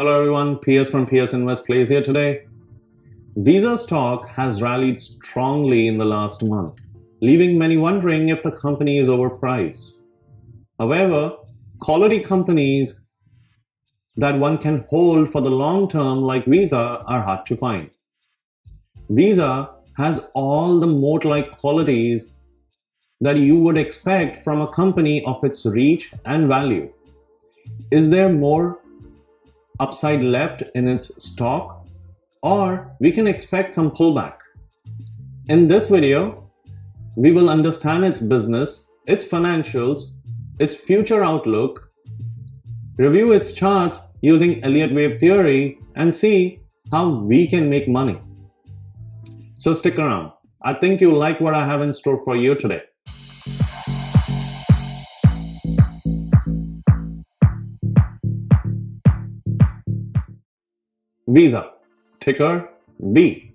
Hello everyone, PS from PS Invest Plays here today. Visa stock has rallied strongly in the last month, leaving many wondering if the company is overpriced. However, quality companies that one can hold for the long term like Visa are hard to find. Visa has all the moat-like qualities that you would expect from a company of its reach and value. Is there more upside left in its stock, or we can expect some pullback? In this video, we will understand its business, its financials, its future outlook, review its charts using Elliot wave theory, and see how we can make money. So stick around. I think you'll like what I have in store for you today. Visa, ticker V.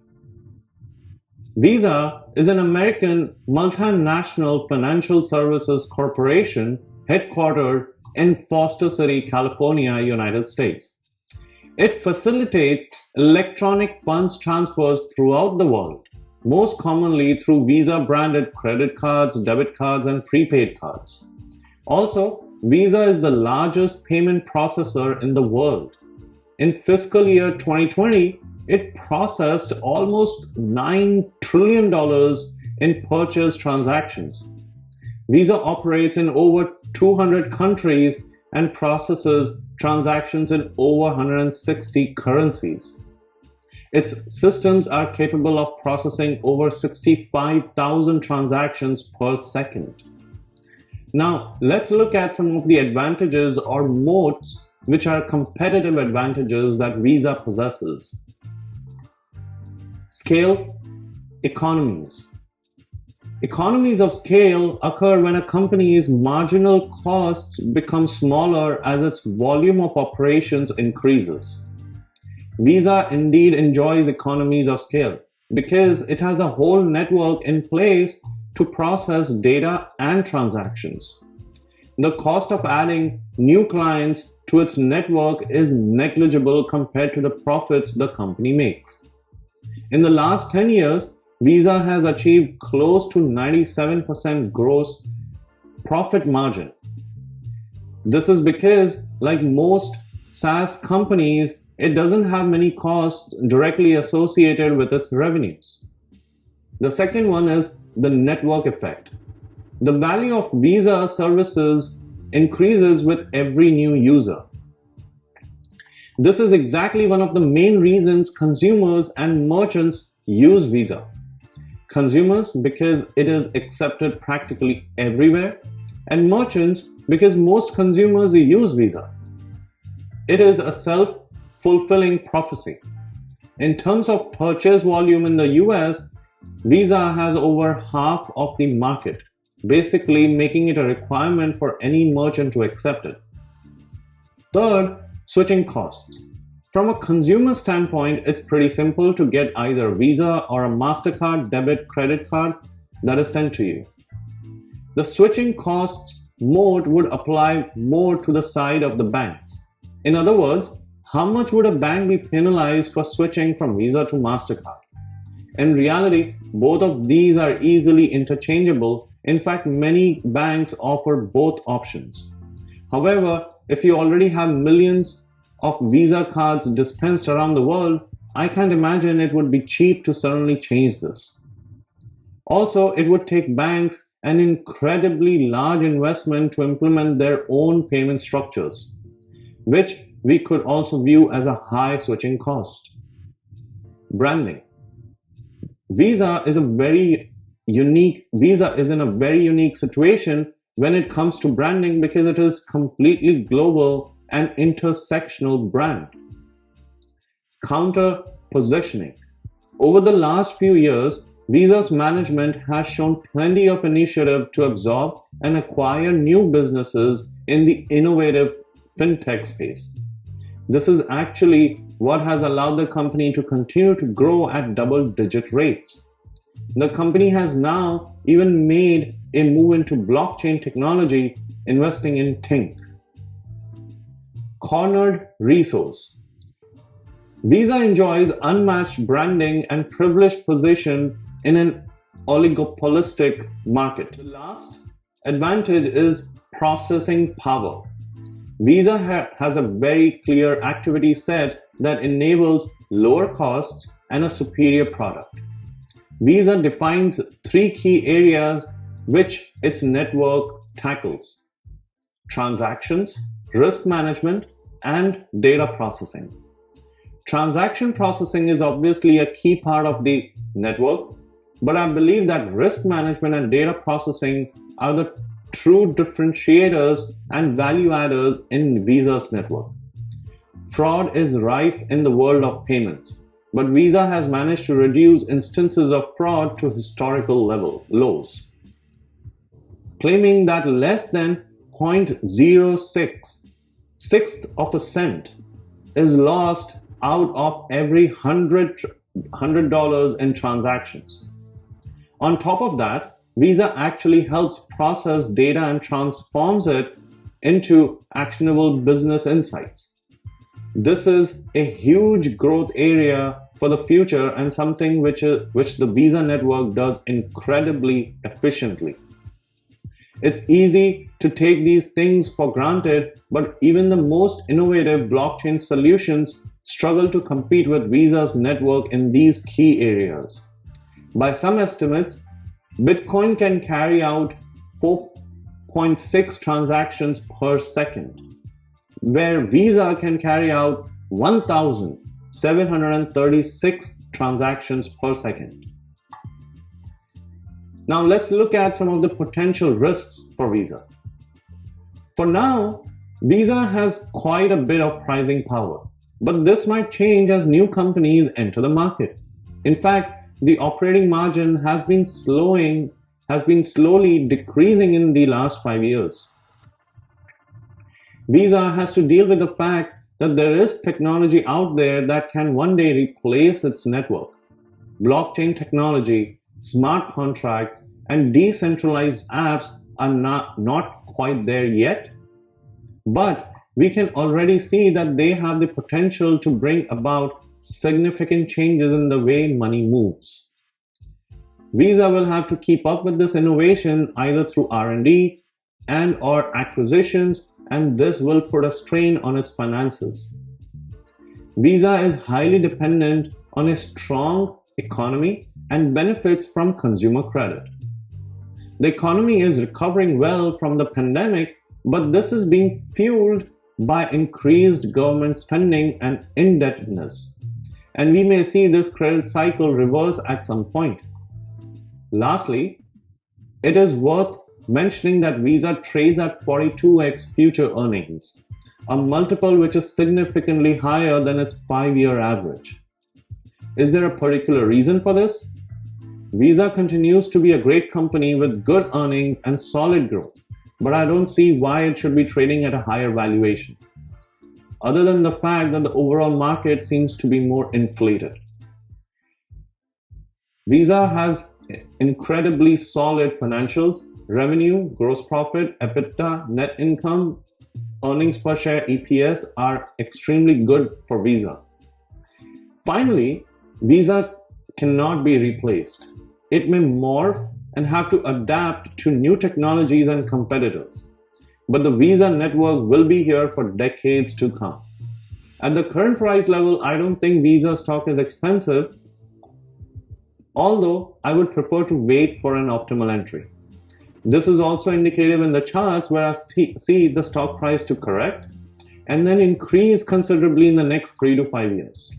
Visa is an American multinational financial services corporation headquartered in Foster City, California, United States. It facilitates electronic funds transfers throughout the world, most commonly through Visa-branded credit cards, debit cards, and prepaid cards. Also, Visa is the largest payment processor in the world. In fiscal year 2020, it processed almost $9 trillion in purchase transactions. Visa operates in over 200 countries and processes transactions in over 160 currencies. Its systems are capable of processing over 65,000 transactions per second. Now, let's look at some of the advantages or moats, which are competitive advantages that Visa possesses. Scale, economies. Economies of scale occur when a company's marginal costs become smaller as its volume of operations increases. Visa indeed enjoys economies of scale because it has a whole network in place to process data and transactions. The cost of adding new clients to its network is negligible compared to the profits the company makes. In the last 10 years, Visa has achieved close to 97% gross profit margin. This is because, like most SaaS companies, it doesn't have many costs directly associated with its revenues. The second one is the network effect. The value of Visa services increases with every new user. This is exactly one of the main reasons consumers and merchants use Visa. Consumers because it is accepted practically everywhere, and merchants because most consumers use Visa. It is a self-fulfilling prophecy. In terms of purchase volume in the US, Visa has over half of the market, basically making it a requirement for any merchant to accept it. Third, switching costs. From a consumer standpoint, it's pretty simple to get either Visa or a MasterCard debit credit card that is sent to you. The switching costs moat would apply more to the side of the banks. In other words, how much would a bank be penalized for switching from Visa to MasterCard? In reality, both of these are easily interchangeable. In fact, many banks offer both options. However, if you already have millions of Visa cards dispensed around the world, I can't imagine it would be cheap to suddenly change this. Also, it would take banks an incredibly large investment to implement their own payment structures, which we could also view as a high switching cost. Branding. Visa is in a very unique situation when it comes to branding because it is completely global and intersectional brand. Counter positioning. Over the last few years, Visa's management has shown plenty of initiative to absorb and acquire new businesses in the innovative fintech space. This is actually what has allowed the company to continue to grow at double-digit rates. The company has now even made a move into blockchain technology, investing in Tink. Cornered resource. Visa enjoys unmatched branding and privileged position in an oligopolistic market. The last advantage is processing power. Visa has a very clear activity set that enables lower costs and a superior product. Visa defines three key areas which its network tackles: transactions, risk management, and data processing. Transaction processing is obviously a key part of the network, but I believe that risk management and data processing are the true differentiators and value adders in Visa's network. Fraud is rife in the world of payments, but Visa has managed to reduce instances of fraud to historical lows, claiming that less than 0.06 of a cent is lost out of every $100 in transactions. On top of that, Visa actually helps process data and transforms it into actionable business insights. This is a huge growth area for the future and something which the Visa network does incredibly efficiently. It's easy to take these things for granted, but even the most innovative blockchain solutions struggle to compete with Visa's network in these key areas. By some estimates, Bitcoin can carry out 4.6 transactions per second, where Visa can carry out 1,736 transactions per second. Now let's look at some of the potential risks for Visa. For now, Visa has quite a bit of pricing power, but this might change as new companies enter the market. In fact, the operating margin has been slowly decreasing in the last 5 years. Visa has to deal with the fact that there is technology out there that can one day replace its network. Blockchain technology, smart contracts, and decentralized apps are not quite there yet, but we can already see that they have the potential to bring about significant changes in the way money moves. Visa will have to keep up with this innovation either through R&D and or acquisitions, and this will put a strain on its finances. Visa is highly dependent on a strong economy and benefits from consumer credit. The economy is recovering well from the pandemic, but this is being fueled by increased government spending and indebtedness, and we may see this credit cycle reverse at some point. Lastly, it is worth mentioning that Visa trades at 42x future earnings, a multiple which is significantly higher than its 5-year average. Is there a particular reason for this? Visa continues to be a great company with good earnings and solid growth, but I don't see why it should be trading at a higher valuation, other than the fact that the overall market seems to be more inflated. Visa has incredibly solid financials. Revenue, gross profit, EBITDA, net income, earnings per share, EPS are extremely good for Visa. Finally, Visa cannot be replaced. It may morph and have to adapt to new technologies and competitors, but the Visa network will be here for decades to come. At the current price level, I don't think Visa stock is expensive, although I would prefer to wait for an optimal entry. This is also indicative in the charts, where I see the stock price to correct and then increase considerably in the next 3 to 5 years.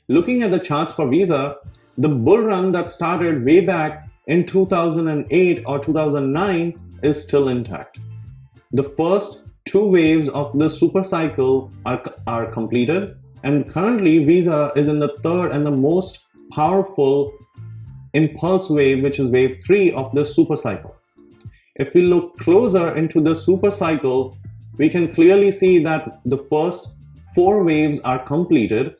Looking at the charts for Visa, the bull run that started way back in 2008 or 2009 is still intact. The first 2 waves of the super cycle are completed, and currently Visa is in the third and the most powerful impulse wave, which is wave 3 of the super cycle. If we look closer into the super cycle, we can clearly see that the first 4 waves are completed,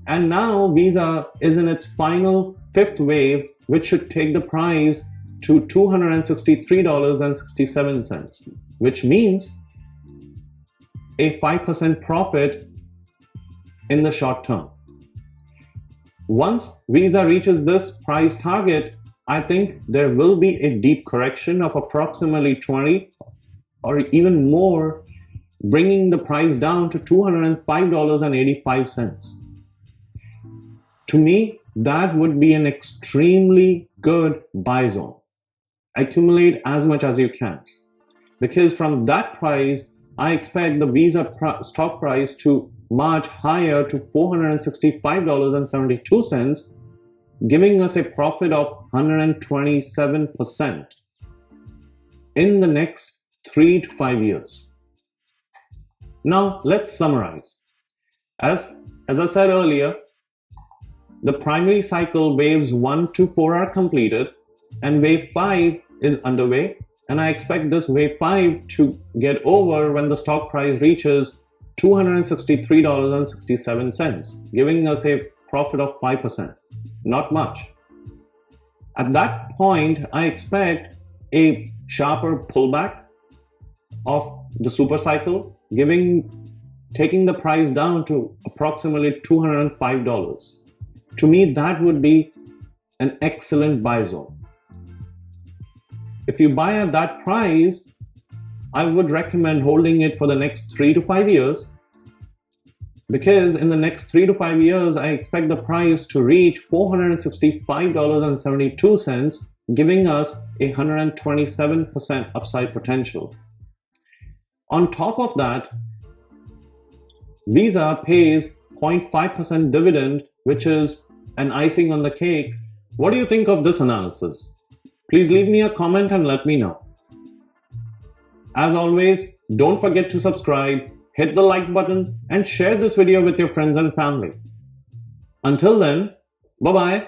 and now Visa is in its final 5th wave, which should take the price to $263.67, which means a 5% profit in the short term. Once Visa reaches this price target, I think there will be a deep correction of approximately 20 or even more, bringing the price down to $205.85. To me, that would be an extremely good buy zone. Accumulate as much as you can, because from that price, I expect the Visa stock price to march higher to $465.72, giving us a profit of 127% in the next 3 to 5 years. Now let's summarize. As I said earlier, the primary cycle waves 1 to 4 are completed and wave 5 is underway, and I expect this wave 5 to get over when the stock price reaches $263.67, giving us a profit of 5%. Not much. At that point, I expect a sharper pullback of the super cycle, taking the price down to approximately $205. To me, that would be an excellent buy zone. If you buy at that price, I would recommend holding it for the next 3 to 5 years, because in the next 3 to 5 years, I expect the price to reach $465.72, giving us 127% upside potential. On top of that, Visa pays 0.5% dividend, which is an icing on the cake. What do you think of this analysis? Please leave me a comment and let me know. As always, don't forget to subscribe, hit the like button, and share this video with your friends and family. Until then, bye-bye.